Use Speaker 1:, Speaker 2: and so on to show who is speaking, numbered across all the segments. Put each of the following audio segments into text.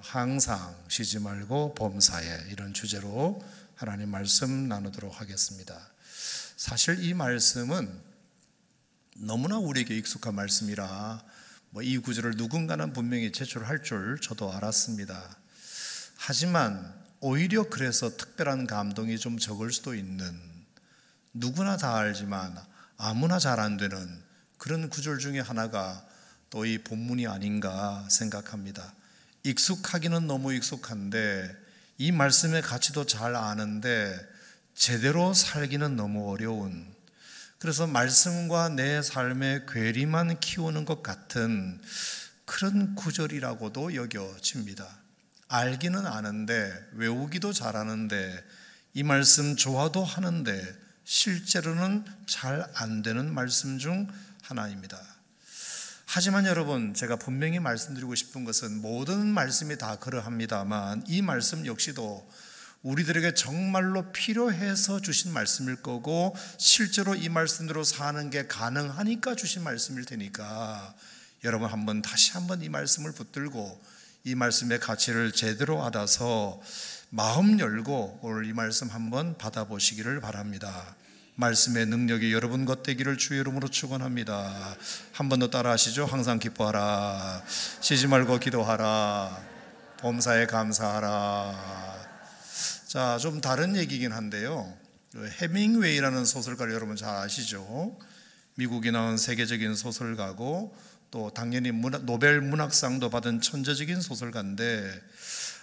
Speaker 1: 항상 쉬지 말고 범사에, 이런 주제로 하나님 말씀 나누도록 하겠습니다. 사실 이 말씀은 너무나 우리에게 익숙한 말씀이라 이 구절을 누군가는 분명히 제출할 줄 저도 알았습니다. 하지만 오히려 그래서 특별한 감동이 좀 적을 수도 있는, 누구나 다 알지만 아무나 잘 안 되는 그런 구절 중에 하나가 또 이 본문이 아닌가 생각합니다. 익숙하기는 너무 익숙한데, 이 말씀의 가치도 잘 아는데 제대로 살기는 너무 어려운, 그래서 말씀과 내 삶의 괴리만 키우는 것 같은 그런 구절이라고도 여겨집니다. 알기는 아는데, 외우기도 잘하는데, 이 말씀 좋아도 하는데 실제로는 잘 안 되는 말씀 중 하나입니다. 하지만 여러분, 제가 분명히 말씀드리고 싶은 것은 모든 말씀이 다 그러합니다만 이 말씀 역시도 우리들에게 정말로 필요해서 주신 말씀일 거고, 실제로 이 말씀대로 사는 게 가능하니까 주신 말씀일 테니까 여러분 다시 한번 이 말씀을 붙들고 이 말씀의 가치를 제대로 알아서 마음 열고 오늘 이 말씀 한번 받아보시기를 바랍니다. 말씀의 능력이 여러분 것 되기를 주의 이름으로 축원합니다. 한 번 더 따라 하시죠. 항상 기뻐하라, 쉬지 말고 기도하라, 범사에 감사하라. 자, 좀 다른 얘기긴 한데요, 해밍웨이라는 소설가를 여러분 잘 아시죠? 미국이 나온 세계적인 소설가고 또 당연히 노벨 문학상도 받은 천재적인 소설가인데,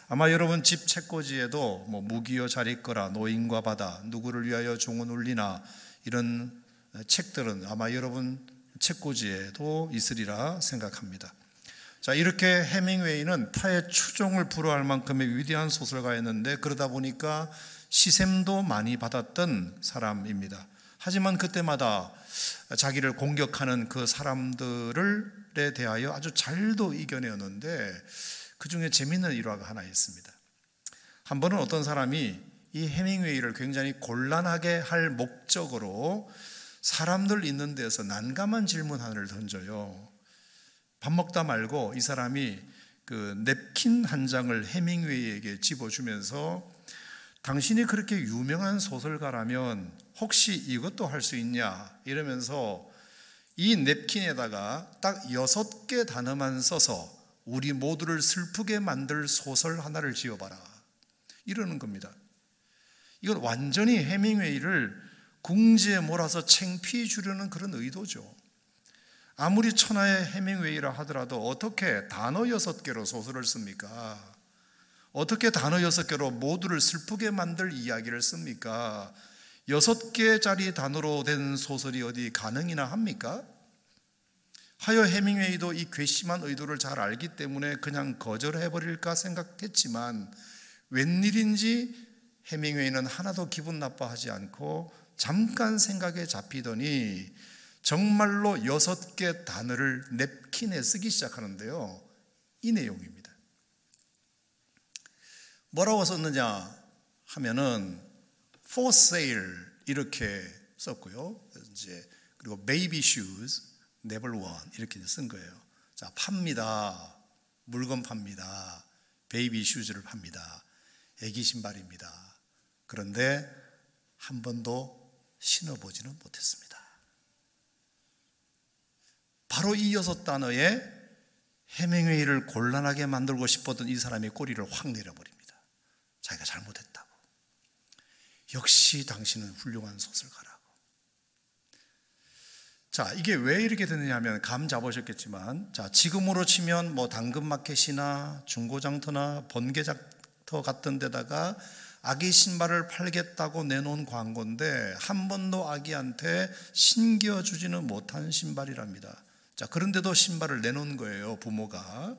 Speaker 1: 아마 여러분 집 책꽂이에도 무기여 잘 읽거라, 노인과 바다, 누구를 위하여 종은 울리나, 이런 책들은 아마 여러분 책꽂이에도 있으리라 생각합니다. 자, 이렇게 해밍웨이는 타의 추종을 불허할 만큼의 위대한 소설가였는데, 그러다 보니까 시샘도 많이 받았던 사람입니다. 하지만 그때마다 자기를 공격하는 그 사람들에 대하여 아주 잘도 이겨내었는데, 그 중에 재미있는 일화가 하나 있습니다. 한 번은 어떤 사람이 이 해밍웨이를 굉장히 곤란하게 할 목적으로 사람들 있는 데서 난감한 질문 하나를 던져요. 밥 먹다 말고 이 사람이 그 냅킨 한 장을 해밍웨이에게 집어주면서, 당신이 그렇게 유명한 소설가라면 혹시 이것도 할 수 있냐, 이러면서 이 냅킨에다가 딱 6개 단어만 써서 우리 모두를 슬프게 만들 소설 하나를 지어봐라, 이러는 겁니다. 이건 완전히 해밍웨이를 궁지에 몰아서 창피해 주려는 그런 의도죠. 아무리 천하의 해밍웨이라 하더라도 어떻게 단어 6개로 소설을 씁니까? 어떻게 단어 6개로 모두를 슬프게 만들 이야기를 씁니까? 6개짜리 단어로 된 소설이 어디 가능이나 합니까? 하여 해밍웨이도 이 괘씸한 의도를 잘 알기 때문에 그냥 거절해버릴까 생각했지만, 웬일인지 해밍웨이는 하나도 기분 나빠하지 않고 잠깐 생각에 잡히더니 정말로 6개 단어를 냅킨에 쓰기 시작하는데요, 이 내용입니다. 뭐라고 썼느냐 하면은 for sale 이렇게 썼고요, 그리고 baby shoes never won 이렇게 쓴 거예요. 자, 팝니다, 물건 팝니다, 베이비 슈즈를 팝니다, 애기 신발입니다. 그런데 한 번도 신어보지는 못했습니다. 바로 이 6단어에 해밍웨이를 곤란하게 만들고 싶었던 이 사람의 꼬리를 확 내려버립니다. 자기가 잘못했다고. 역시 당신은 훌륭한 소설가라고. 자, 이게 왜 이렇게 됐느냐 하면 감 잡으셨겠지만, 자, 지금으로 치면 당근마켓이나 중고장터나 번개장터 같은 데다가 아기 신발을 팔겠다고 내놓은 광고인데 한 번도 아기한테 신겨주지는 못한 신발이랍니다. 자, 그런데도 신발을 내놓은 거예요, 부모가.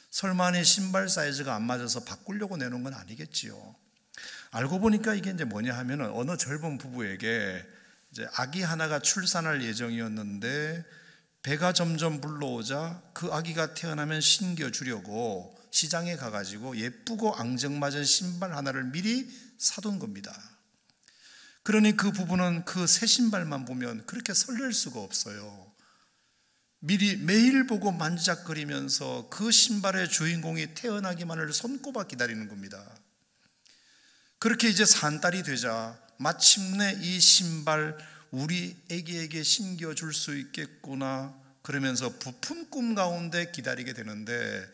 Speaker 1: 설마 신발 사이즈가 안 맞아서 바꾸려고 내놓은 건 아니겠지요. 알고 보니까 이게 이제 뭐냐 하면은 어느 젊은 부부에게 이제 아기 하나가 출산할 예정이었는데 배가 점점 불러오자 그 아기가 태어나면 신겨주려고 시장에 가가지고 예쁘고 앙증맞은 신발 하나를 미리 사둔 겁니다. 그러니 그 부부는 그 새 신발만 보면 그렇게 설렐 수가 없어요. 미리 매일 보고 만지작거리면서 그 신발의 주인공이 태어나기만을 손꼽아 기다리는 겁니다. 그렇게 이제 산딸이 되자 마침내 이 신발 우리 애기에게 신겨줄 수 있겠구나 그러면서 부푼 꿈 가운데 기다리게 되는데,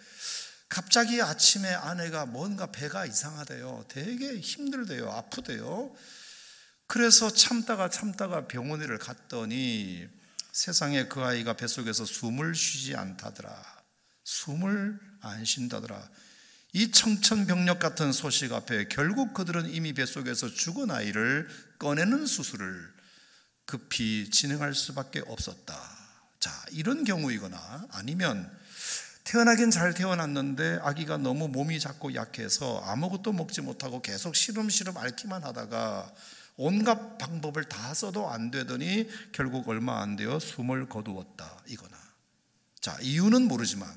Speaker 1: 갑자기 아침에 아내가 뭔가 배가 이상하대요. 되게 힘들대요. 아프대요. 그래서 참다가 병원을 갔더니 세상에 그 아이가 뱃속에서 숨을 쉬지 않다더라. 숨을 안 쉰다더라. 이 청천벽력 같은 소식 앞에 결국 그들은 이미 뱃속에서 죽은 아이를 꺼내는 수술을 급히 진행할 수밖에 없었다. 자, 이런 경우이거나 아니면 태어나긴 잘 태어났는데 아기가 너무 몸이 작고 약해서 아무것도 먹지 못하고 계속 시름시름 앓기만 하다가 온갖 방법을 다 써도 안 되더니 결국 얼마 안 되어 숨을 거두었다, 이거나. 자, 이유는 모르지만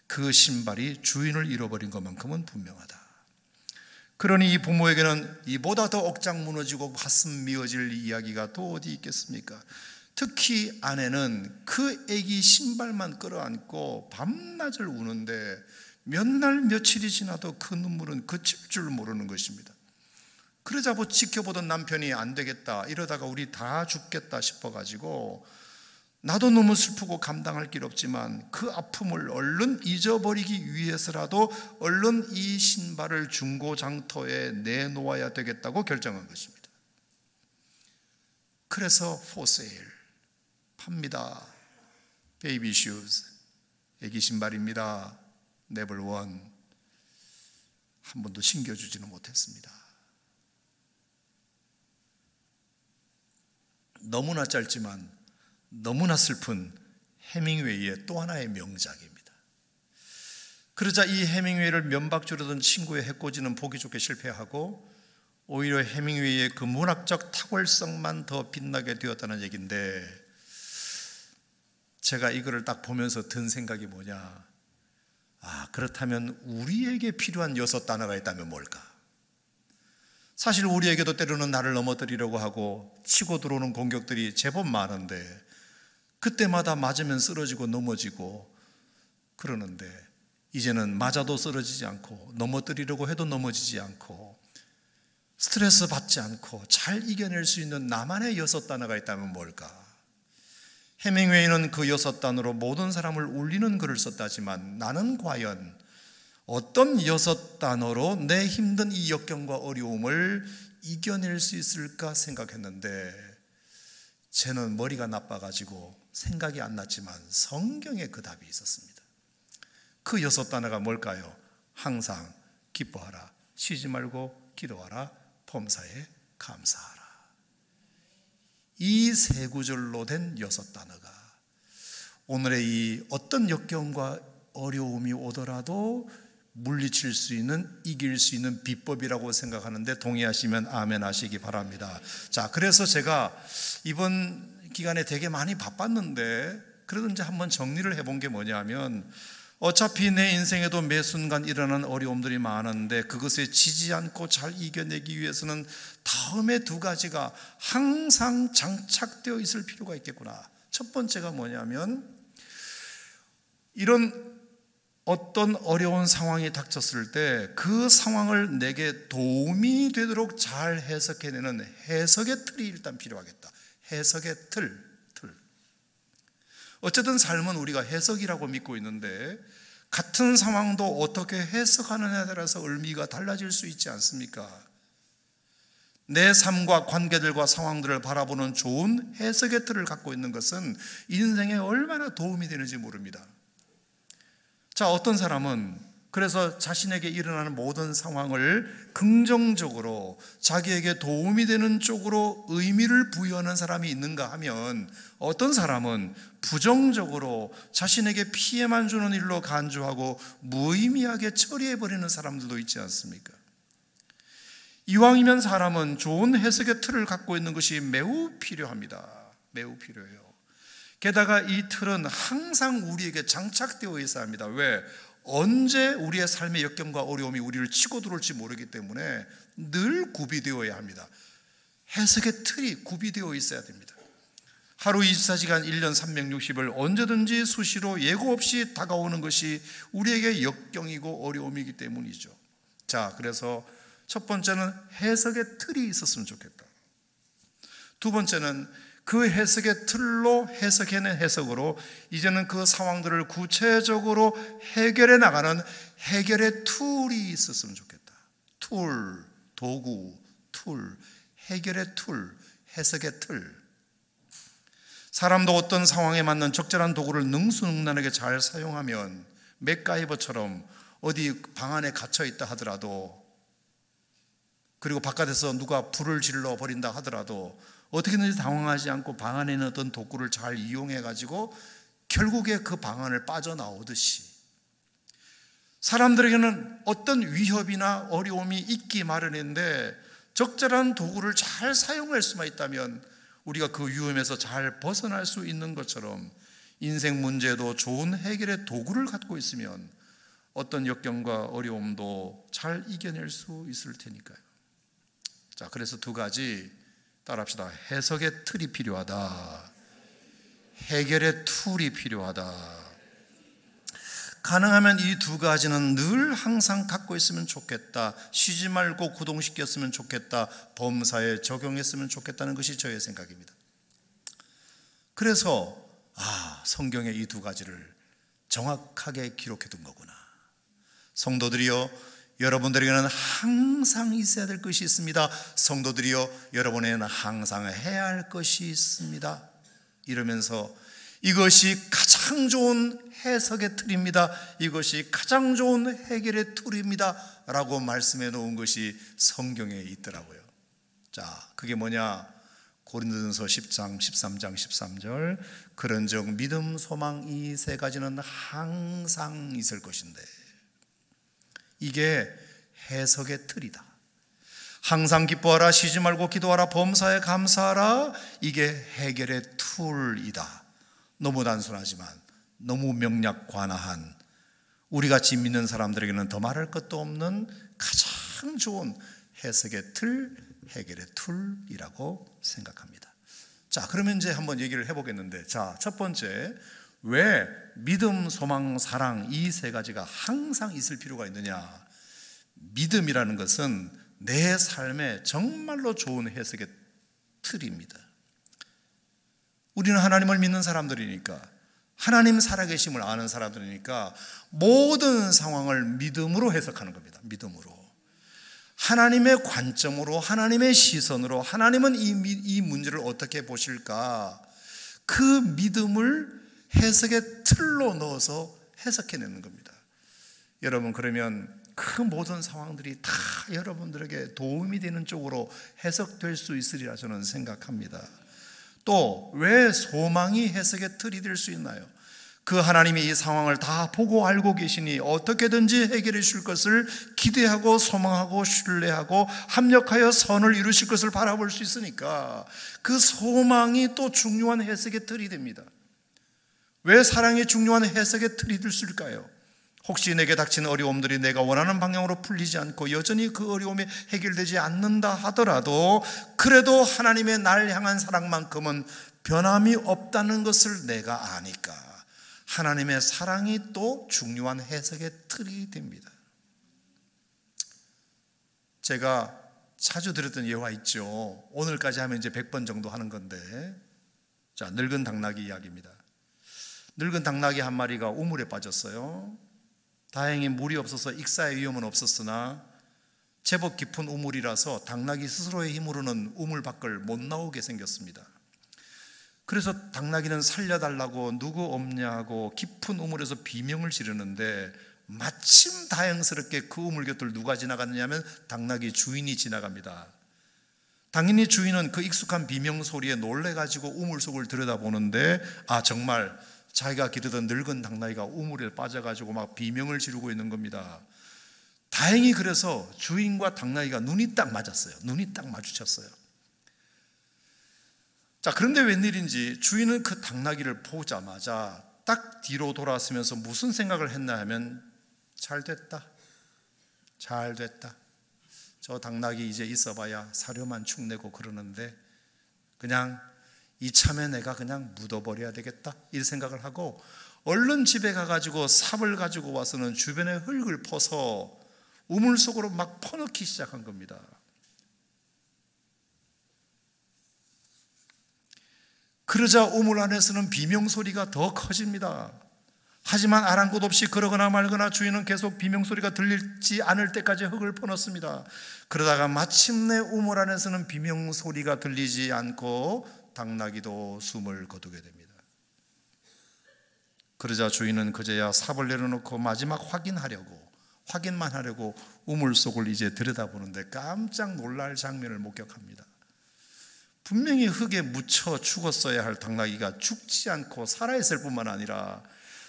Speaker 1: 그 신발이 주인을 잃어버린 것만큼은 분명하다. 그러니 이 부모에게는 이보다 더 억장 무너지고 가슴 미어질 이야기가 또 어디 있겠습니까? 특히 아내는 그 아기 신발만 끌어안고 밤낮을 우는데 몇 날 며칠이 지나도 그 눈물은 그칠 줄 모르는 것입니다. 그러자 지켜보던 남편이 안 되겠다, 이러다가 우리 다 죽겠다 싶어가지고 나도 너무 슬프고 감당할 길 없지만 그 아픔을 얼른 잊어버리기 위해서라도 얼른 이 신발을 중고장터에 내놓아야 되겠다고 결정한 것입니다. 그래서 for sale 팝니다. 베이비 슈즈, 애기 신발입니다. 레벨 1. 한 번도 신겨주지는 못했습니다. 너무나 짧지만 너무나 슬픈 해밍웨이의 또 하나의 명작입니다. 그러자 이 해밍웨이를 면박주려던 친구의 해코지는 보기 좋게 실패하고 오히려 해밍웨이의 그 문학적 탁월성만 더 빛나게 되었다는 얘기인데, 제가 이거를 딱 보면서 든 생각이 뭐냐, 그렇다면 우리에게 필요한 6단어가 있다면 뭘까? 사실 우리에게도 때로는 나를 넘어뜨리려고 하고 치고 들어오는 공격들이 제법 많은데, 그때마다 맞으면 쓰러지고 넘어지고 그러는데, 이제는 맞아도 쓰러지지 않고 넘어뜨리려고 해도 넘어지지 않고 스트레스 받지 않고 잘 이겨낼 수 있는 나만의 6단어가 있다면 뭘까? 해밍웨이는 그 6단어로 모든 사람을 울리는 글을 썼다지만 나는 과연 어떤 6단어로 내 힘든 이 역경과 어려움을 이겨낼 수 있을까 생각했는데, 쟤는 머리가 나빠가지고 생각이 안 났지만 성경에 그 답이 있었습니다. 그 6단어가 뭘까요? 항상 기뻐하라, 쉬지 말고 기도하라, 범사에 감사하라. 이 3구절로 된 6단어가 오늘의 이 어떤 역경과 어려움이 오더라도 물리칠 수 있는, 이길 수 있는 비법이라고 생각하는데 동의하시면 아멘 하시기 바랍니다. 자, 그래서 제가 이번 기간에 되게 많이 바빴는데 그래도 이제 한번 정리를 해본 게 뭐냐면, 어차피 내 인생에도 매 순간 일어나는 어려움들이 많은데 그것에 지지 않고 잘 이겨내기 위해서는 다음에 2가지가 항상 장착되어 있을 필요가 있겠구나. 첫 번째가 뭐냐면, 이런 어떤 어려운 상황이 닥쳤을 때 그 상황을 내게 도움이 되도록 잘 해석해내는 해석의 틀이 일단 필요하겠다. 해석의 틀. 어쨌든 삶은 우리가 해석이라고 믿고 있는데 같은 상황도 어떻게 해석하느냐에 따라서 의미가 달라질 수 있지 않습니까? 내 삶과 관계들과 상황들을 바라보는 좋은 해석의 틀을 갖고 있는 것은 인생에 얼마나 도움이 되는지 모릅니다. 자, 어떤 사람은 그래서 자신에게 일어나는 모든 상황을 긍정적으로 자기에게 도움이 되는 쪽으로 의미를 부여하는 사람이 있는가 하면, 어떤 사람은 부정적으로 자신에게 피해만 주는 일로 간주하고 무의미하게 처리해버리는 사람들도 있지 않습니까? 이왕이면 사람은 좋은 해석의 틀을 갖고 있는 것이 매우 필요합니다. 매우 필요해요. 게다가 이 틀은 항상 우리에게 장착되어 있어야 합니다. 왜? 언제 우리의 삶의 역경과 어려움이 우리를 치고 들어올지 모르기 때문에 늘 구비되어야 합니다. 해석의 틀이 구비되어 있어야 됩니다. 하루 24시간 1년 360을 언제든지 수시로 예고 없이 다가오는 것이 우리에게 역경이고 어려움이기 때문이죠. 자, 그래서 첫 번째는 해석의 틀이 있었으면 좋겠다. 두 번째는 그 해석의 틀로 해석해낸 해석으로 이제는 그 상황들을 구체적으로 해결해 나가는 해결의 툴이 있었으면 좋겠다. 툴, 도구, 툴, 해결의 툴, 해석의 틀. 사람도 어떤 상황에 맞는 적절한 도구를 능수능란하게 잘 사용하면 맥가이버처럼 어디 방 안에 갇혀 있다 하더라도, 그리고 바깥에서 누가 불을 질러 버린다 하더라도 어떻게든지 당황하지 않고 방 안에 있는 어떤 도구를 잘 이용해 가지고 결국에 그 방 안을 빠져나오듯이, 사람들에게는 어떤 위협이나 어려움이 있기 마련인데 적절한 도구를 잘 사용할 수만 있다면 우리가 그 위험에서 잘 벗어날 수 있는 것처럼 인생 문제도 좋은 해결의 도구를 갖고 있으면 어떤 역경과 어려움도 잘 이겨낼 수 있을 테니까요. 자, 그래서 두 가지 따라합시다. 해석의 틀이 필요하다. 해결의 툴이 필요하다. 가능하면 이 두 가지는 늘 항상 갖고 있으면 좋겠다. 쉬지 말고 구동시켰으면 좋겠다. 범사에 적용했으면 좋겠다는 것이 저의 생각입니다. 그래서 성경에 이 두 가지를 정확하게 기록해 둔 거구나. 성도들이여, 여러분들에게는 항상 있어야 될 것이 있습니다. 성도들이여, 여러분에게는 항상 해야 할 것이 있습니다. 이러면서 이것이 가장 좋은 해석의 틀입니다. 이것이 가장 좋은 해결의 툴입니다 라고 말씀해 놓은 것이 성경에 있더라고요. 자, 그게 뭐냐? 고린도전서 10장 13장 13절, 그런즉 믿음, 소망 이 세 가지는 항상 있을 것인데, 이게 해석의 틀이다. 항상 기뻐하라, 쉬지 말고 기도하라, 범사에 감사하라. 이게 해결의 툴이다. 너무 단순하지만 너무 명약관화한, 우리같이 믿는 사람들에게는 더 말할 것도 없는 가장 좋은 해석의 틀, 해결의 툴이라고 생각합니다. 자, 그러면 이제 한번 얘기를 해보겠는데, 자, 첫 번째, 왜 믿음, 소망, 사랑 이 세 가지가 항상 있을 필요가 있느냐? 믿음이라는 것은 내 삶에 정말로 좋은 해석의 틀입니다. 우리는 하나님을 믿는 사람들이니까, 하나님 살아계심을 아는 사람들이니까 모든 상황을 믿음으로 해석하는 겁니다. 믿음으로, 하나님의 관점으로, 하나님의 시선으로 하나님은 이 문제를 어떻게 보실까, 그 믿음을 해석의 틀로 넣어서 해석해내는 겁니다. 여러분, 그러면 그 모든 상황들이 다 여러분들에게 도움이 되는 쪽으로 해석될 수 있으리라 저는 생각합니다. 또 왜 소망이 해석의 틀이 될 수 있나요? 그 하나님이 이 상황을 다 보고 알고 계시니 어떻게든지 해결해 주실 것을 기대하고 소망하고 신뢰하고 합력하여 선을 이루실 것을 바라볼 수 있으니까 그 소망이 또 중요한 해석의 틀이 됩니다. 왜 사랑이 중요한 해석의 틀이 될 수 있을까요? 혹시 내게 닥치는 어려움들이 내가 원하는 방향으로 풀리지 않고 여전히 그 어려움이 해결되지 않는다 하더라도 그래도 하나님의 날 향한 사랑만큼은 변함이 없다는 것을 내가 아니까 하나님의 사랑이 또 중요한 해석의 틀이 됩니다. 제가 자주 들었던 예화 있죠. 오늘까지 하면 이제 100번 정도 하는 건데, 자, 늙은 당나귀 이야기입니다. 늙은 당나귀 한 마리가 우물에 빠졌어요. 다행히 물이 없어서 익사의 위험은 없었으나 제법 깊은 우물이라서 당나귀 스스로의 힘으로는 우물 밖을 못 나오게 생겼습니다. 그래서 당나귀는 살려달라고 누구 없냐고 깊은 우물에서 비명을 지르는데 마침 다행스럽게 그 우물 곁을 누가 지나갔냐면 당나귀 주인이 지나갑니다. 당연히 주인은 그 익숙한 비명 소리에 놀래가지고 우물 속을 들여다보는데 정말 자기가 기르던 늙은 당나귀가 우물에 빠져가지고 막 비명을 지르고 있는 겁니다. 다행히 그래서 주인과 당나귀가 눈이 딱 맞았어요. 눈이 딱 마주쳤어요. 자, 그런데 웬일인지 주인은 그 당나귀를 보자마자 딱 뒤로 돌아서면서 무슨 생각을 했나 하면 잘 됐다. 저 당나귀 이제 있어봐야 사료만 축내고 그러는데 그냥 이참에 내가 그냥 묻어버려야 되겠다 이 생각을 하고 얼른 집에 가가지고 삽을 가지고 와서는 주변에 흙을 퍼서 우물 속으로 막 퍼넣기 시작한 겁니다. 그러자 우물 안에서는 비명소리가 더 커집니다. 하지만 아랑곳 없이 그러거나 말거나 주인은 계속 비명소리가 들리지 않을 때까지 흙을 퍼넣습니다. 그러다가 마침내 우물 안에서는 비명소리가 들리지 않고 당나귀도 숨을 거두게 됩니다. 그러자 주인은 그제야 삽을 내려놓고 마지막 확인만 하려고 우물 속을 이제 들여다보는데 깜짝 놀랄 장면을 목격합니다. 분명히 흙에 묻혀 죽었어야 할 당나귀가 죽지 않고 살아있을 뿐만 아니라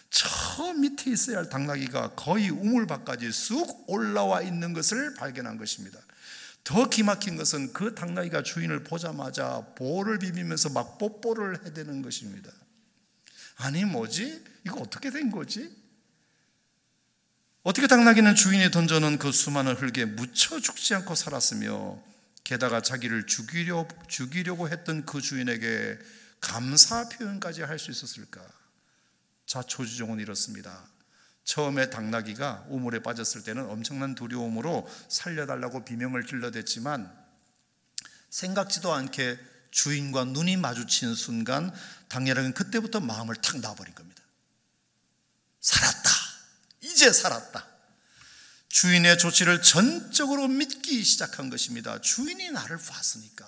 Speaker 1: 저 밑에 있어야 할 당나귀가 거의 우물 밖까지 쑥 올라와 있는 것을 발견한 것입니다. 더 기막힌 것은 그 당나귀가 주인을 보자마자 볼을 비비면서 막 뽀뽀를 해대는 것입니다. 아니 뭐지? 이거 어떻게 된 거지? 어떻게 당나귀는 주인이 던져놓은 그 수많은 흙에 묻혀 죽지 않고 살았으며 게다가 자기를 죽이려고 했던 그 주인에게 감사 표현까지 할 수 있었을까? 자초지종은 이렇습니다. 처음에 당나귀가 우물에 빠졌을 때는 엄청난 두려움으로 살려달라고 비명을 질러댔지만 생각지도 않게 주인과 눈이 마주친 순간 당나귀는 그때부터 마음을 탁 놔버린 겁니다. 살았다. 이제 살았다. 주인의 조치를 전적으로 믿기 시작한 것입니다. 주인이 나를 봤으니까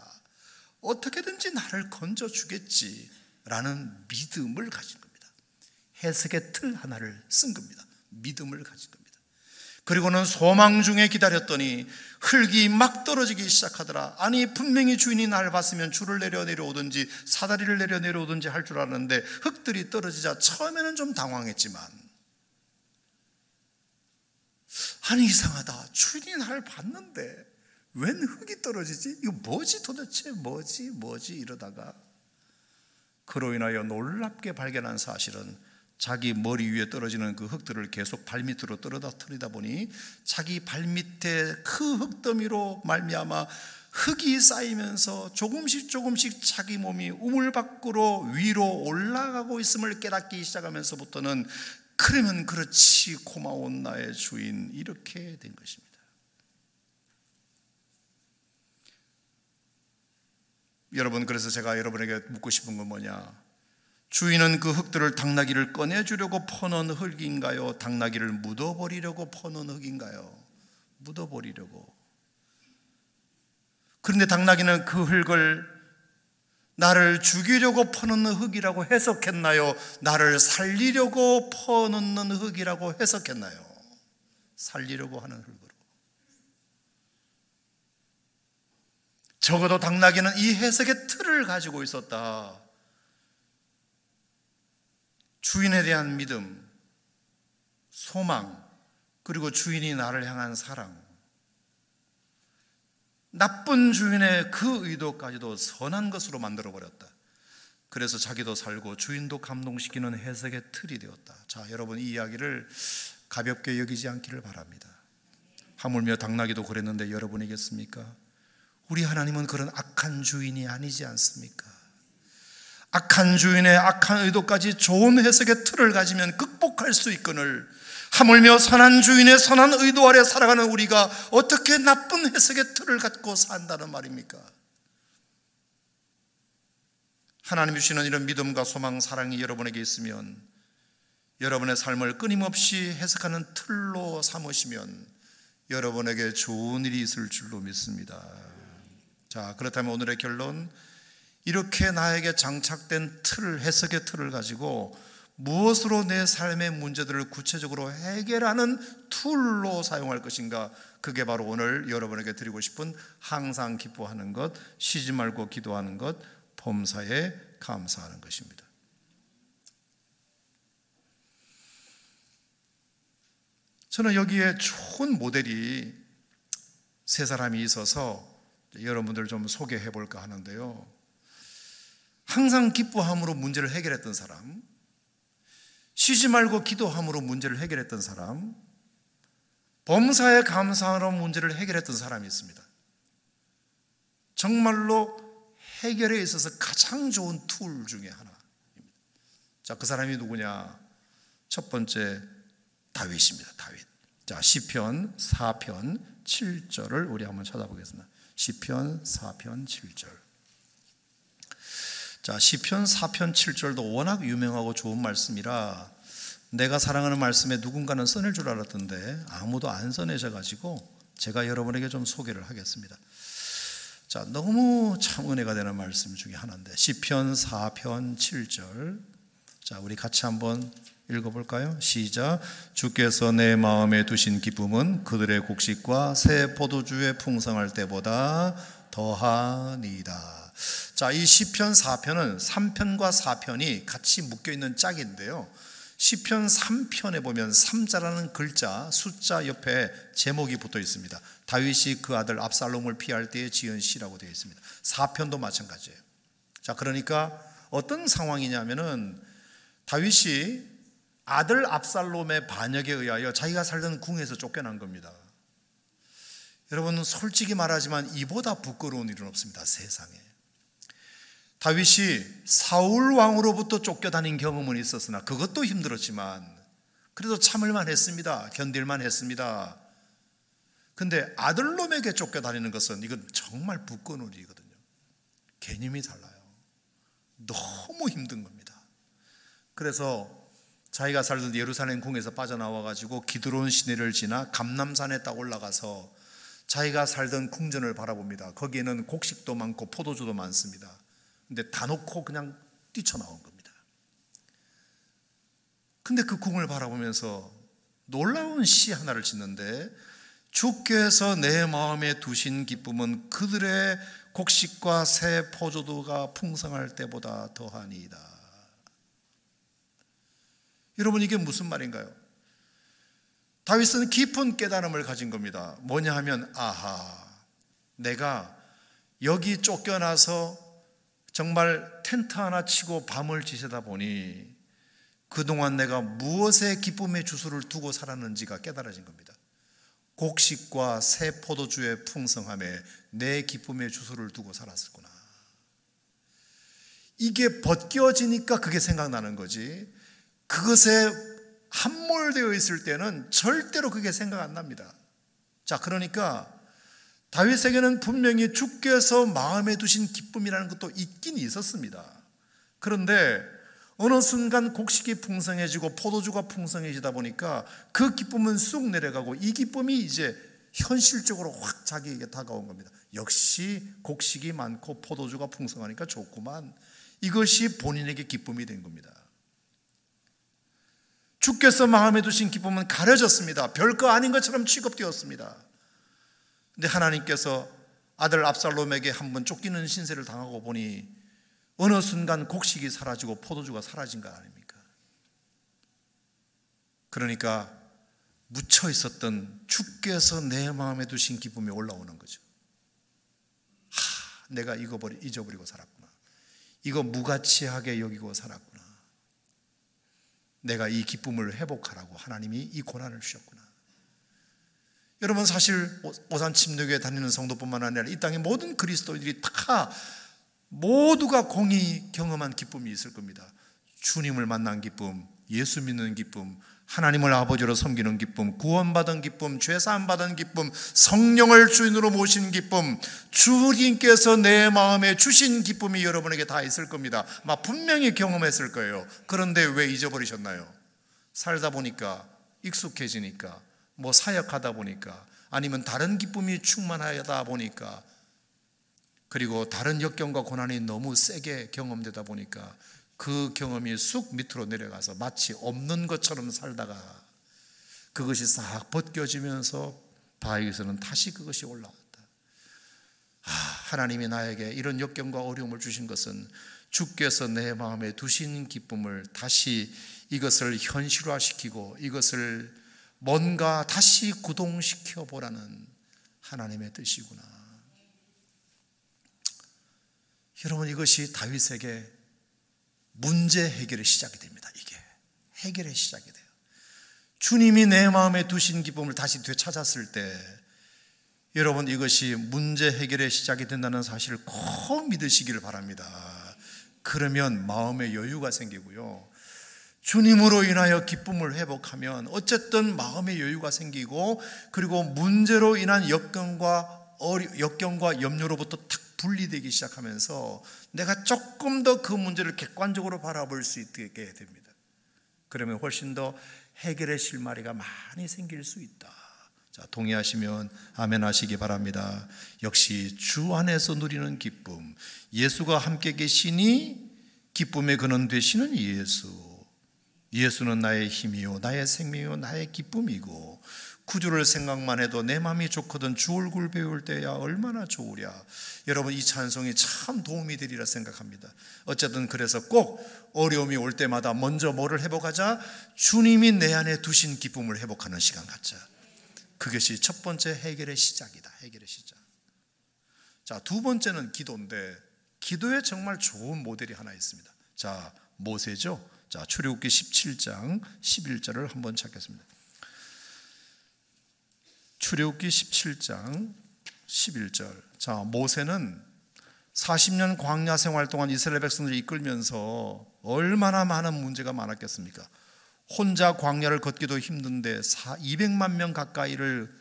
Speaker 1: 어떻게든지 나를 건져주겠지라는 믿음을 가진 겁니다. 해석의 틀 하나를 쓴 겁니다. 믿음을 가진 겁니다. 그리고는 소망 중에 기다렸더니 흙이 막 떨어지기 시작하더라. 아니 분명히 주인이 나를 봤으면 줄을 내려오든지 사다리를 내려오든지 할 줄 알았는데 흙들이 떨어지자 처음에는 좀 당황했지만 아니 이상하다. 주인이 나를 봤는데 웬 흙이 떨어지지? 이거 뭐지 도대체 뭐지 이러다가 그로 인하여 놀랍게 발견한 사실은 자기 머리 위에 떨어지는 그 흙들을 계속 발밑으로 떨어뜨리다 보니 자기 발밑에 그 흙더미로 말미암아 흙이 쌓이면서 조금씩 자기 몸이 우물 밖으로 위로 올라가고 있음을 깨닫기 시작하면서부터는 그러면 그렇지 고마운 나의 주인 이렇게 된 것입니다. 여러분 그래서 제가 여러분에게 묻고 싶은 건 뭐냐? 주인은 그 흙들을 당나귀를 꺼내주려고 퍼놓은 흙인가요? 당나귀를 묻어버리려고 퍼놓은 흙인가요? 묻어버리려고. 그런데 당나귀는 그 흙을 나를 죽이려고 퍼놓는 흙이라고 해석했나요? 나를 살리려고 퍼놓는 흙이라고 해석했나요? 살리려고 하는 흙으로. 적어도 당나귀는 이 해석의 틀을 가지고 있었다. 주인에 대한 믿음, 소망, 그리고 주인이 나를 향한 사랑, 나쁜 주인의 그 의도까지도 선한 것으로 만들어버렸다. 그래서 자기도 살고 주인도 감동시키는 해석의 틀이 되었다. 자, 여러분 이 이야기를 가볍게 여기지 않기를 바랍니다. 하물며 당나귀도 그랬는데 여러분이겠습니까? 우리 하나님은 그런 악한 주인이 아니지 않습니까? 악한 주인의 악한 의도까지 좋은 해석의 틀을 가지면 극복할 수 있거늘 하물며 선한 주인의 선한 의도 아래 살아가는 우리가 어떻게 나쁜 해석의 틀을 갖고 산다는 말입니까? 하나님이 주시는 이런 믿음과 소망, 사랑이 여러분에게 있으면 여러분의 삶을 끊임없이 해석하는 틀로 삼으시면 여러분에게 좋은 일이 있을 줄로 믿습니다. 자, 그렇다면 오늘의 결론, 이렇게 나에게 장착된 틀, 해석의 틀을 가지고 무엇으로 내 삶의 문제들을 구체적으로 해결하는 툴로 사용할 것인가? 그게 바로 오늘 여러분에게 드리고 싶은 항상 기뻐하는 것, 쉬지 말고 기도하는 것, 범사에 감사하는 것입니다. 저는 여기에 좋은 모델이 세 사람이 있어서 여러분들 좀 소개해 볼까 하는데요. 항상 기뻐함으로 문제를 해결했던 사람, 쉬지 말고 기도함으로 문제를 해결했던 사람, 범사에 감사함으로 문제를 해결했던 사람이 있습니다. 정말로 해결에 있어서 가장 좋은 툴 중에 하나입니다. 자, 그 사람이 누구냐? 첫 번째 다윗입니다. 다윗. 자, 시편 4편 7절을 우리 한번 찾아보겠습니다. 시편 4편 7절. 자, 시편 4편 7절도 워낙 유명하고 좋은 말씀이라 내가 사랑하는 말씀에 누군가는 써낼 줄 알았던데 아무도 안 써내셔가지고 제가 여러분에게 좀 소개를 하겠습니다. 자, 너무 참 은혜가 되는 말씀 중에 하나인데 시편 4편 7절. 자, 우리 같이 한번 읽어볼까요? 시작. 주께서 내 마음에 두신 기쁨은 그들의 곡식과 새 포도주에 풍성할 때보다 더하니이다. 자, 이 시편 4편은 3편과 4편이 같이 묶여있는 짝인데요, 시편 3편에 보면 3자라는 글자, 숫자 옆에 제목이 붙어 있습니다. 다윗이 그 아들 압살롬을 피할 때에 지은 시라고 되어 있습니다. 4편도 마찬가지예요. 자, 그러니까 어떤 상황이냐면은 다윗이 아들 압살롬의 반역에 의하여 자기가 살던 궁에서 쫓겨난 겁니다. 여러분, 솔직히 말하지만 이보다 부끄러운 일은 없습니다, 세상에. 다윗이 사울 왕으로부터 쫓겨다닌 경험은 있었으나 그것도 힘들었지만 그래도 참을만 했습니다. 견딜만 했습니다. 근데 아들놈에게 쫓겨다니는 것은 이건 정말 부끄러운 일이거든요. 개념이 달라요. 너무 힘든 겁니다. 그래서 자기가 살던 예루살렘 궁에서 빠져나와가지고 기드론 시내를 지나 감람산에 딱 올라가서 자기가 살던 궁전을 바라봅니다. 거기에는 곡식도 많고 포도주도 많습니다. 근데 다 놓고 그냥 뛰쳐나온 겁니다. 근데 그 궁을 바라보면서 놀라운 시 하나를 짓는데, 주께서 내 마음에 두신 기쁨은 그들의 곡식과 새 포도주가 풍성할 때보다 더하니이다. 여러분, 이게 무슨 말인가요? 다윗은 깊은 깨달음을 가진 겁니다. 뭐냐 하면, 아하, 내가 여기 쫓겨나서 정말 텐트 하나 치고 밤을 지새다 보니 그동안 내가 무엇에 기쁨의 주소를 두고 살았는지가 깨달아진 겁니다. 곡식과 새 포도주의 풍성함에 내 기쁨의 주소를 두고 살았었구나. 이게 벗겨지니까 그게 생각나는 거지, 그것에 함몰되어 있을 때는 절대로 그게 생각 안 납니다. 자, 그러니까 다윗에게는 분명히 주께서 마음에 두신 기쁨이라는 것도 있긴 있었습니다. 그런데 어느 순간 곡식이 풍성해지고 포도주가 풍성해지다 보니까 그 기쁨은 쑥 내려가고 이 기쁨이 이제 현실적으로 확 자기에게 다가온 겁니다. 역시 곡식이 많고 포도주가 풍성하니까 좋구만. 이것이 본인에게 기쁨이 된 겁니다. 주께서 마음에 두신 기쁨은 가려졌습니다. 별거 아닌 것처럼 취급되었습니다. 근데 하나님께서 아들 압살롬에게 한번 쫓기는 신세를 당하고 보니 어느 순간 곡식이 사라지고 포도주가 사라진 것 아닙니까? 그러니까 묻혀 있었던 주께서 내 마음에 두신 기쁨이 올라오는 거죠. 내가 이거 잊어버리고 살았구나. 이거 무가치하게 여기고 살았구나. 내가 이 기쁨을 회복하라고 하나님이 이 고난을 주셨구나. 여러분, 사실 오산 침례교회 다니는 성도뿐만 아니라 이 땅의 모든 그리스도인들이 다 모두가 공히 경험한 기쁨이 있을 겁니다. 주님을 만난 기쁨, 예수 믿는 기쁨, 하나님을 아버지로 섬기는 기쁨, 구원받은 기쁨, 죄사함 받은 기쁨, 성령을 주인으로 모신 기쁨, 주님께서 내 마음에 주신 기쁨이 여러분에게 다 있을 겁니다. 분명히 경험했을 거예요. 그런데 왜 잊어버리셨나요? 살다 보니까, 익숙해지니까, 사역하다 보니까, 아니면 다른 기쁨이 충만하다 보니까, 그리고 다른 역경과 고난이 너무 세게 경험되다 보니까 그 경험이 쑥 밑으로 내려가서 마치 없는 것처럼 살다가 그것이 싹 벗겨지면서 바위에서는 다시 그것이 올라왔다. 하나님이 나에게 이런 역경과 어려움을 주신 것은 주께서 내 마음에 두신 기쁨을 다시 이것을 현실화시키고 이것을 뭔가 다시 구동시켜 보라는 하나님의 뜻이구나. 여러분, 이것이 다윗에게 문제 해결의 시작이 됩니다. 이게 해결의 시작이 돼요. 주님이 내 마음에 두신 기쁨을 다시 되찾았을 때 여러분, 이것이 문제 해결의 시작이 된다는 사실을 꼭 믿으시기를 바랍니다. 그러면 마음의 여유가 생기고요, 주님으로 인하여 기쁨을 회복하면 어쨌든 마음의 여유가 생기고, 그리고 문제로 인한 역경과 염려로부터 탁 분리되기 시작하면서 내가 조금 더 그 문제를 객관적으로 바라볼 수 있게 됩니다. 그러면 훨씬 더 해결의 실마리가 많이 생길 수 있다. 자, 동의하시면 아멘 하시기 바랍니다. 역시 주 안에서 누리는 기쁨, 예수가 함께 계시니 기쁨의 근원 되시는 예수는 나의 힘이요 나의 생명이요 나의 기쁨이고, 구주를 생각만 해도 내 마음이 좋거든 주 얼굴 배울 때야 얼마나 좋으랴. 여러분, 이 찬송이 참 도움이 되리라 생각합니다. 어쨌든 그래서 꼭 어려움이 올 때마다 먼저 뭐를 회복하자? 주님이 내 안에 두신 기쁨을 회복하는 시간 갖자. 그것이 첫 번째 해결의 시작이다. 해결의 시작. 자, 두 번째는 기도인데, 기도에 정말 좋은 모델이 하나 있습니다. 자, 모세죠. 자, 출애굽기 17장 11절을 한번 찾겠습니다. 출애굽기 17장 11절. 자, 모세는 40년 광야 생활 동안 이스라엘 백성들을 이끌면서 얼마나 많은 문제가 많았겠습니까? 혼자 광야를 걷기도 힘든데 200만 명 가까이를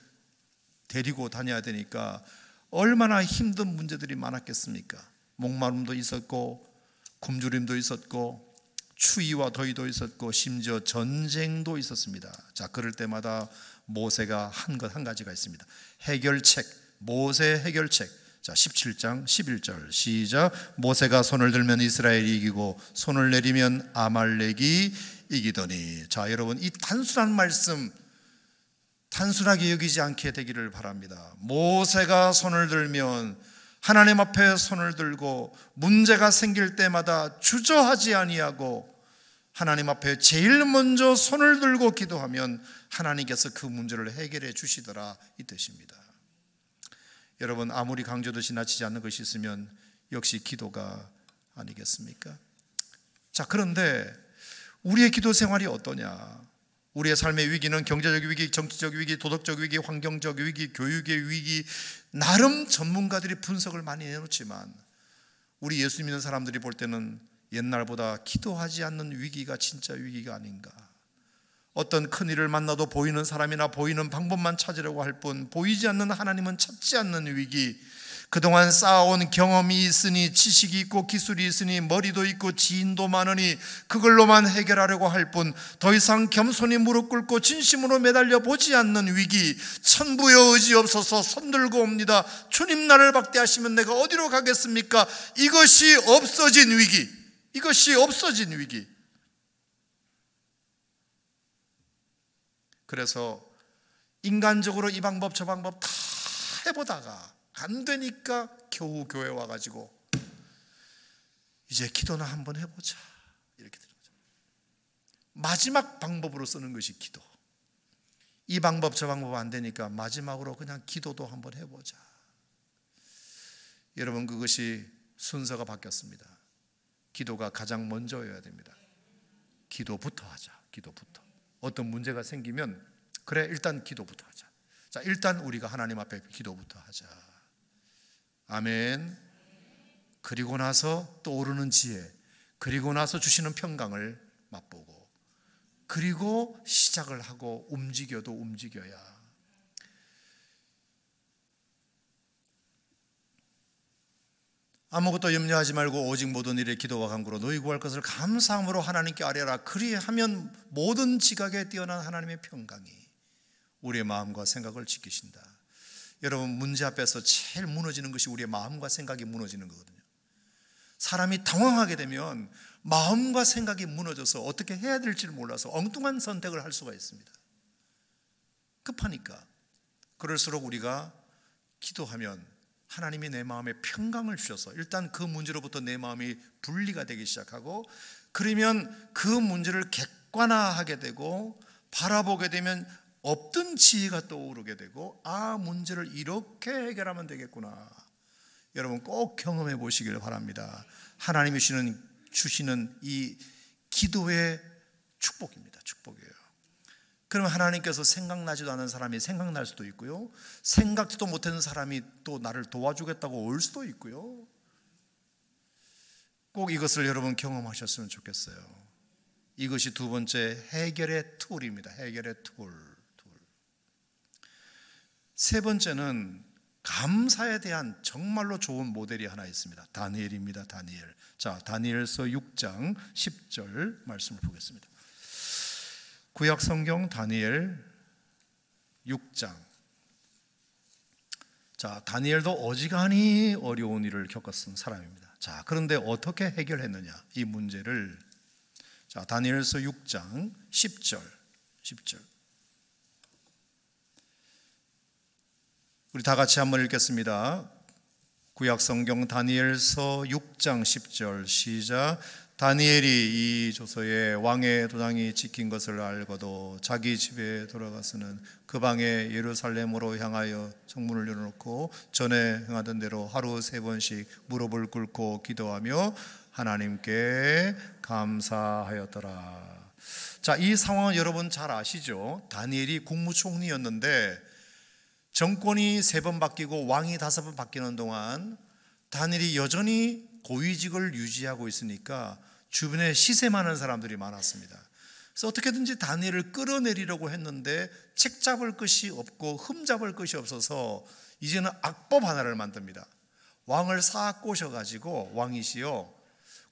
Speaker 1: 데리고 다녀야 되니까 얼마나 힘든 문제들이 많았겠습니까? 목마름도 있었고, 굶주림도 있었고, 추위와 더위도 있었고, 심지어 전쟁도 있었습니다. 자, 그럴 때마다 모세가 한 가지가 있습니다. 해결책, 모세 해결책. 자, 17장 11절 시작. 모세가 손을 들면 이스라엘이 이기고 손을 내리면 아말렉이 이기더니. 자, 여러분, 이 단순한 말씀 단순하게 여기지 않게 되기를 바랍니다. 모세가 손을 들면, 하나님 앞에 손을 들고 문제가 생길 때마다 주저하지 아니하고 하나님 앞에 제일 먼저 손을 들고 기도하면 하나님께서 그 문제를 해결해 주시더라, 이 뜻입니다. 여러분, 아무리 강조도 지나치지 않는 것이 있으면 역시 기도가 아니겠습니까? 자, 그런데 우리의 기도 생활이 어떠냐? 우리의 삶의 위기는 경제적 위기, 정치적 위기, 도덕적 위기, 환경적 위기, 교육의 위기, 나름 전문가들이 분석을 많이 해놓지만 우리 예수 믿는 사람들이 볼 때는 옛날보다 기도하지 않는 위기가 진짜 위기가 아닌가. 어떤 큰일을 만나도 보이는 사람이나 보이는 방법만 찾으려고 할 뿐 보이지 않는 하나님은 찾지 않는 위기, 그동안 쌓아온 경험이 있으니, 지식이 있고 기술이 있으니, 머리도 있고 지인도 많으니 그걸로만 해결하려고 할 뿐 더 이상 겸손히 무릎 꿇고 진심으로 매달려 보지 않는 위기, 천부여 의지 없어서 손들고 옵니다. 주님 나를 박대하시면 내가 어디로 가겠습니까? 이것이 없어진 위기, 이것이 없어진 위기. 그래서 인간적으로 이 방법 저 방법 다 해보다가 안 되니까 겨우 교회 와가지고 이제 기도나 한번 해보자, 이렇게 되는 거죠. 마지막 방법으로 쓰는 것이 기도. 이 방법 저 방법 안 되니까 마지막으로 그냥 기도도 한번 해보자. 여러분, 그것이 순서가 바뀌었습니다. 기도가 가장 먼저여야 됩니다. 기도부터 하자. 기도부터. 어떤 문제가 생기면 그래, 일단 기도부터 하자. 자, 일단 우리가 하나님 앞에 기도부터 하자. 아멘. 그리고 나서 또 오르는 지혜, 그리고 나서 주시는 평강을 맛보고, 그리고 시작을 하고 움직여도 움직여야. 아무것도 염려하지 말고 오직 모든 일에 기도와 간구로 너희 구할 것을 감사함으로 하나님께 아뢰라. 그리하면 모든 지각에 뛰어난 하나님의 평강이 우리의 마음과 생각을 지키신다. 여러분, 문제 앞에서 제일 무너지는 것이 우리의 마음과 생각이 무너지는 거거든요. 사람이 당황하게 되면 마음과 생각이 무너져서 어떻게 해야 될지를 몰라서 엉뚱한 선택을 할 수가 있습니다. 급하니까. 그럴수록 우리가 기도하면 하나님이 내 마음에 평강을 주셔서 일단 그 문제로부터 내 마음이 분리가 되기 시작하고, 그러면 그 문제를 객관화하게 되고 바라보게 되면 없던 지혜가 떠오르게 되고, 아, 문제를 이렇게 해결하면 되겠구나. 여러분, 꼭 경험해 보시길 바랍니다. 하나님이 주시는 이 기도의 축복입니다. 축복이에요. 그러면 하나님께서 생각나지도 않은 사람이 생각날 수도 있고요, 생각지도 못하는 사람이 또 나를 도와주겠다고 올 수도 있고요. 꼭 이것을 여러분 경험하셨으면 좋겠어요. 이것이 두 번째 해결의 툴입니다. 해결의 툴. 세 번째는 감사에 대한 정말로 좋은 모델이 하나 있습니다. 다니엘입니다. 다니엘. 자, 다니엘서 6장 10절 말씀을 보겠습니다. 구약 성경 다니엘 6장. 자, 다니엘도 어지간히 어려운 일을 겪었던 사람입니다. 자, 그런데 어떻게 해결했느냐, 이 문제를. 자, 다니엘서 6장 10절. 우리 다 같이 한번 읽겠습니다. 구약 성경 다니엘서 6장 10절 시작. 다니엘이 이 조서에 왕의 도장이 찍힌 것을 알고도 자기 집에 돌아가서는 그 방에 예루살렘으로 향하여 성문을 열어놓고 전에 행하던 대로 하루 3번씩 무릎을 꿇고 기도하며 하나님께 감사하였더라. 자, 이 상황은 여러분 잘 아시죠? 다니엘이 국무총리였는데 정권이 3번 바뀌고 왕이 5번 바뀌는 동안 다니엘이 여전히 고위직을 유지하고 있으니까 주변에 시샘하는 사람들이 많았습니다. 그래서 어떻게든지 다니엘을 끌어내리려고 했는데 책 잡을 것이 없고 흠 잡을 것이 없어서 이제는 악법 하나를 만듭니다. 왕을 싹 꼬셔가지고, 왕이시여,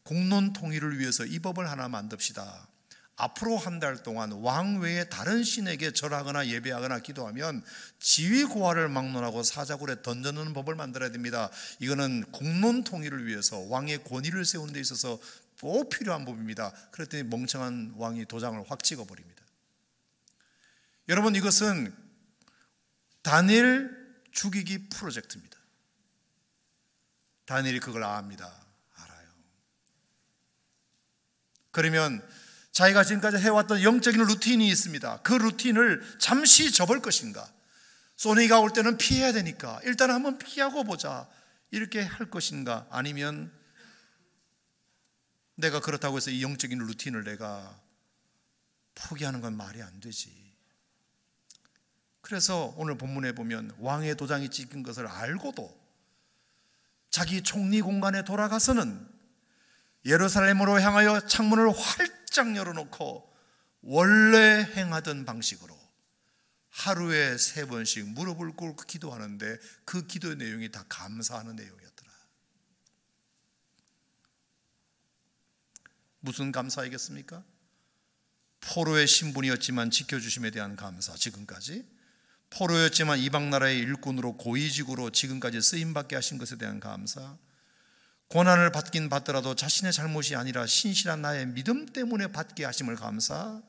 Speaker 1: 공론 통일을 위해서 이 법을 하나 만듭시다. 앞으로 한 달 동안 왕 외에 다른 신에게 절하거나 예배하거나 기도하면 지위 고하를 막론하고 사자굴에 던져놓는 법을 만들어야 됩니다. 이거는 공론 통일을 위해서 왕의 권위를 세우는 데 있어서 꼭 필요한 법입니다. 그랬더니 멍청한 왕이 도장을 확 찍어버립니다. 여러분, 이것은 다니엘 죽이기 프로젝트입니다. 다니엘이 그걸 압니다. 알아요. 그러면 자기가 지금까지 해왔던 영적인 루틴이 있습니다. 그 루틴을 잠시 접을 것인가, 소니가 올 때는 피해야 되니까 일단 한번 피하고 보자, 이렇게 할 것인가, 아니면 내가 그렇다고 해서 이 영적인 루틴을 내가 포기하는 건 말이 안 되지. 그래서 오늘 본문에 보면 왕의 도장이 찍힌 것을 알고도 자기 총리 공간에 돌아가서는 예루살렘으로 향하여 창문을 활짝 열어놓고 원래 행하던 방식으로 하루에 3번씩 무릎을 꿇고 기도하는데 그 기도의 내용이 다 감사하는 내용이었더라. 무슨 감사이겠습니까? 포로의 신분이었지만 지켜주심에 대한 감사, 지금까지. 포로였지만 이방 나라의 일꾼으로 고위직으로 지금까지 쓰임받게 하신 것에 대한 감사. 고난을 받긴 받더라도 자신의 잘못이 아니라 신실한 나의 믿음 때문에 받게 하심을 감사.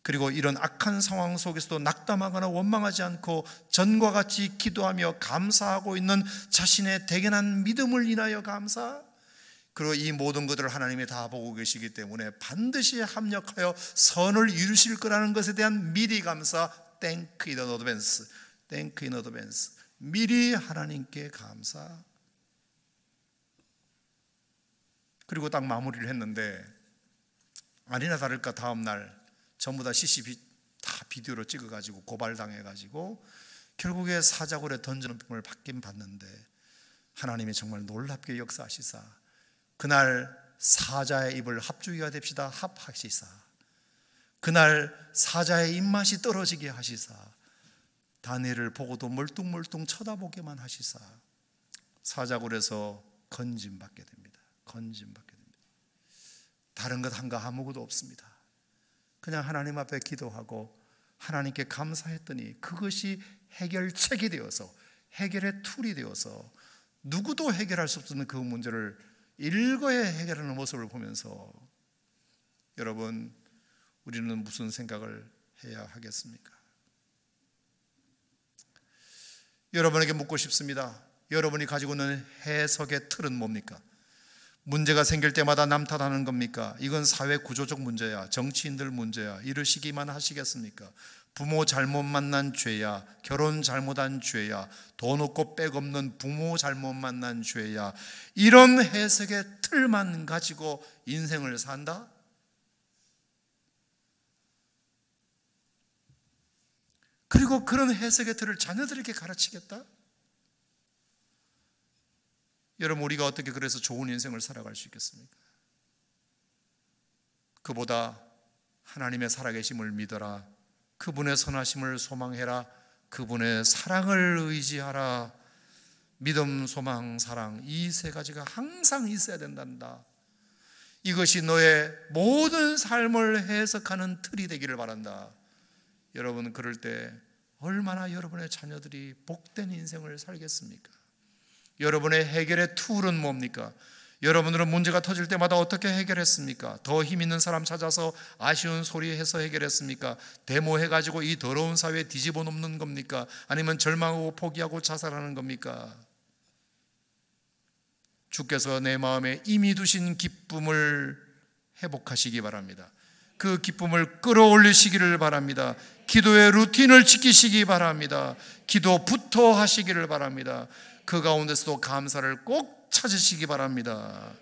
Speaker 1: 그리고 이런 악한 상황 속에서도 낙담하거나 원망하지 않고 전과 같이 기도하며 감사하고 있는 자신의 대견한 믿음을 인하여 감사. 그리고 이 모든 것들을 하나님이 다 보고 계시기 때문에 반드시 합력하여 선을 이루실 거라는 것에 대한 미리 감사. Thank in advance. Thank in advance. 미리 하나님께 감사. 그리고 딱 마무리를 했는데 아니나 다를까 다음날 전부 다 CCTV 다 비디오로 찍어가지고 고발당해가지고 결국에 사자굴에 던져놓은 을 받긴 받는데 하나님이 정말 놀랍게 역사하시사 그날 사자의 입을 합주기가 됩시다 합하시사, 그날 사자의 입맛이 떨어지게 하시사 다니엘을 보고도 멀뚱멀뚱 쳐다보게만 하시사 사자굴에서 건짐받게 됩니다. 건짐받게 됩니다. 다른 것 한가 아무것도 없습니다. 그냥 하나님 앞에 기도하고 하나님께 감사했더니 그것이 해결책이 되어서 해결의 툴이 되어서 누구도 해결할 수 없는 그 문제를 일거에 해결하는 모습을 보면서 여러분, 우리는 무슨 생각을 해야 하겠습니까? 여러분에게 묻고 싶습니다. 여러분이 가지고 있는 해석의 틀은 뭡니까? 문제가 생길 때마다 남 탓하는 겁니까? 이건 사회 구조적 문제야, 정치인들 문제야, 이러시기만 하시겠습니까? 부모 잘못 만난 죄야, 결혼 잘못한 죄야, 돈 없고 백 없는 부모 잘못 만난 죄야, 이런 해석의 틀만 가지고 인생을 산다? 그리고 그런 해석의 틀을 자녀들에게 가르치겠다? 여러분, 우리가 어떻게 그래서 좋은 인생을 살아갈 수 있겠습니까? 그보다 하나님의 살아계심을 믿어라, 그분의 선하심을 소망해라, 그분의 사랑을 의지하라. 믿음, 소망, 사랑, 이 세 가지가 항상 있어야 된단다. 이것이 너의 모든 삶을 해석하는 틀이 되기를 바란다. 여러분, 그럴 때 얼마나 여러분의 자녀들이 복된 인생을 살겠습니까? 여러분의 해결의 툴은 뭡니까? 여러분들은 문제가 터질 때마다 어떻게 해결했습니까? 더 힘 있는 사람 찾아서 아쉬운 소리 해서 해결했습니까? 데모해가지고 이 더러운 사회에 뒤집어 놓는 겁니까? 아니면 절망하고 포기하고 자살하는 겁니까? 주께서 내 마음에 이미 두신 기쁨을 회복하시기 바랍니다. 그 기쁨을 끌어올리시기를 바랍니다. 기도의 루틴을 지키시기 바랍니다. 기도부터 하시기를 바랍니다. 그 가운데서도 감사를 꼭 찾으시기 바랍니다.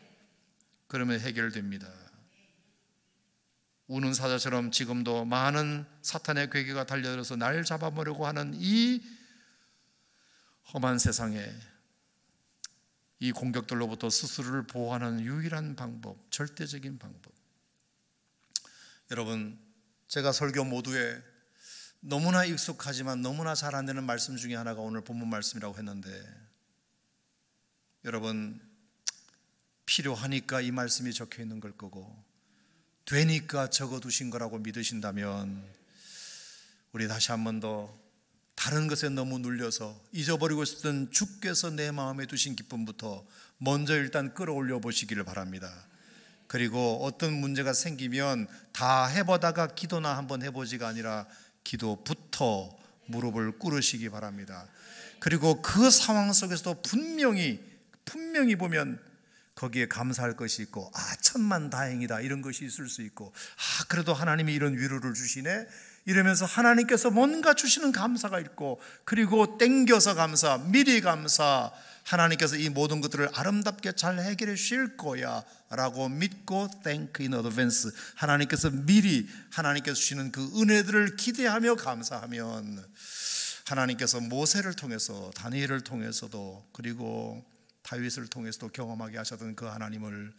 Speaker 1: 그러면 해결됩니다. 우는 사자처럼 지금도 많은 사탄의 괴계가 달려들어서 날 잡아보려고 하는 이 험한 세상에 이 공격들로부터 스스로를 보호하는 유일한 방법, 절대적인 방법. 여러분, 제가 설교 모두에 너무나 익숙하지만 너무나 잘 안 되는 말씀 중에 하나가 오늘 본문 말씀이라고 했는데, 여러분, 필요하니까 이 말씀이 적혀 있는 걸 거고 되니까 적어두신 거라고 믿으신다면, 우리 다시 한 번 더 다른 것에 너무 눌려서 잊어버리고 싶던 주께서 내 마음에 두신 기쁨부터 먼저 일단 끌어올려 보시기를 바랍니다. 그리고 어떤 문제가 생기면 다 해보다가 기도나 한번 해보지가 아니라 기도부터 무릎을 꿇으시기 바랍니다. 그리고 그 상황 속에서도 분명히 보면 거기에 감사할 것이 있고, 천만다행이다 이런 것이 있을 수 있고, 그래도 하나님이 이런 위로를 주시네 이러면서 하나님께서 뭔가 주시는 감사가 있고, 그리고 땡겨서 감사, 미리 감사, 하나님께서 이 모든 것들을 아름답게 잘 해결해 주실 거야 라고 믿고 thank in advance, 하나님께서 미리 하나님께서 주시는 그 은혜들을 기대하며 감사하면, 하나님께서 모세를 통해서, 다니엘을 통해서도, 그리고 다윗을 통해서도 경험하게 하셨던 그 하나님을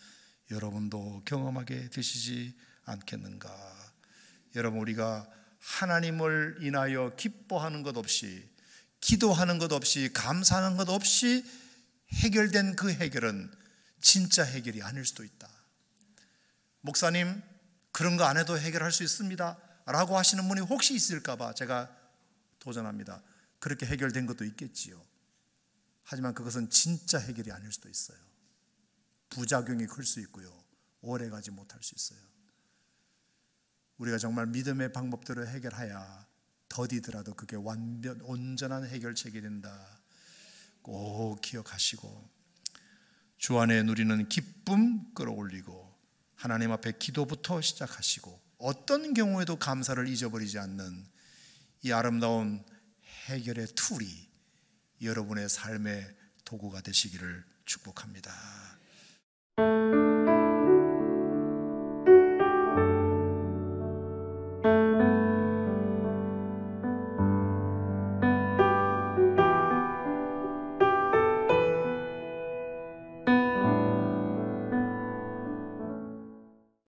Speaker 1: 여러분도 경험하게 되시지 않겠는가? 여러분, 우리가 하나님을 인하여 기뻐하는 것 없이, 기도하는 것 없이, 감사하는 것 없이 해결된 그 해결은 진짜 해결이 아닐 수도 있다. 목사님, 그런 거 안 해도 해결할 수 있습니다 라고 하시는 분이 혹시 있을까 봐 제가 도전합니다. 그렇게 해결된 것도 있겠지요. 하지만 그것은 진짜 해결이 아닐 수도 있어요. 부작용이 클 수 있고요, 오래가지 못할 수 있어요. 우리가 정말 믿음의 방법대로 해결해야 더디더라도 그게 온전한 해결책이 된다. 꼭 기억하시고, 주 안에 누리는 기쁨 끌어올리고 하나님 앞에 기도부터 시작하시고, 어떤 경우에도 감사를 잊어버리지 않는 이 아름다운 해결의 툴이 여러분의 삶의 도구가 되시기를 축복합니다.